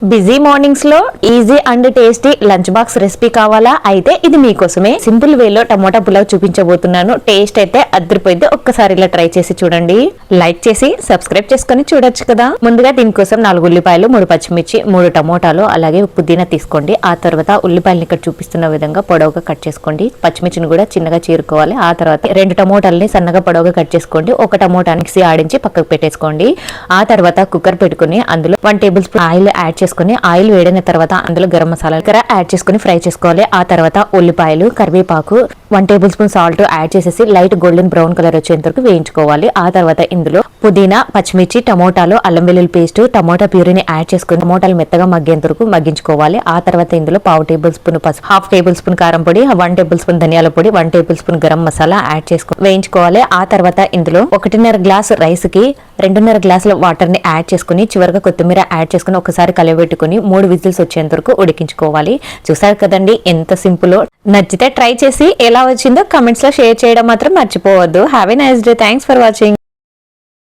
Busy mornings లో easy and tasty lunch box recipe కావాలా? అయితే ఇది మీకోసమే. సింపుల్ వేలో టమోటా పులావ్ చూపించబోతున్నాను. టేస్ట్ అయితే అద్దరిపోయింది. ఒక్కసారి ఇలా ట్రై చేసి చూడండి. లైక్ చేసి సబ్స్క్రైబ్ చేసుకుని చూడొచ్చు కదా. ముందుగా దీనికోసం 4 ఉల్లిపాయలు, 3 పచ్చిమిర్చి, 3 టమోటాలు, అలాగే పుదీనా తీసుకోండి. ఆ తర్వాత ఉల్లిపాయలు ఇక్కడ చూపిస్తున్న విధంగా పొడవుగా కట్ చేసుకోండి. పచ్చిమిర్చిని కూడా చిన్నగా చీరుకోవాలి. ఆ తర్వాత 2 టమోటాలని సన్నగా పొడవుగా కట్ చేసుకోండి. ఒక టమోటాని మిక్సీ ఆడించి పక్కకు పెట్టేసుకోండి. ఆ తర్వాత కుక్కర్ పెట్టుకుని అందులో 1 టేబుల్ స్పూన్ ఆయిల్ యాడ్ చేసుకుని ఆయిల్ వేడిన తర్వాత అందులో గరం మసాలా యాడ్ చేసుకుని ఫ్రై చేసుకోవాలి. ఆ తర్వాత ఉల్లిపాయలు, కరివేపాకు, 1 టేబుల్ స్పూన్ సాల్ట్ యాడ్ చేసేసి లైట్ గోల్డెన్ బ్రౌన్ కలర్ వచ్చేంత వరకు వేయించుకోవాలి. ఆ తర్వాత ఇందులో పుదీనా, పచ్చిమిర్చి, టమోటాలు, అల్లం వెల్లుల్లి పేస్ట్, టమోటా ప్యూరీని యాడ్ చేసుకుని టమోటాలు మెత్తగా మగ్గేంత వరకు మగ్గించుకోవాలి. ఆ తర్వాత ఇందులో 1/2 టేబుల్ స్పూన్ పసుపు, 1/2 టేబుల్ స్పూన్ కారం పొడి, 1 టేబుల్ స్పూన్ ధనియాల పొడి, 1 table spoon garam masala add చేసుకుని వేయించుకోవాలి. ఆ తర్వాత ఇందులో 1.5 గ్లాస్ రైస్ కి 2.5 గ్లాసుల వాటర్ ని యాడ్ చేసుకుని చివరిగా కొత్తిమీర యాడ్ చేసుకుని ఒకసారి కలిపెట్టుకుని 3 విజిల్స్ వచ్చేంత వరకు ఉడికించుకోవాలి. చూసారు కదండి ఎంత సింపుల్. నచ్చితే ట్రై చేసి ఎలా వచ్చిందో కమెంట్స్ లో షేర్ చేయడం మాత్రం మర్చిపోవద్దు. Have a nice day. Thanks for watching.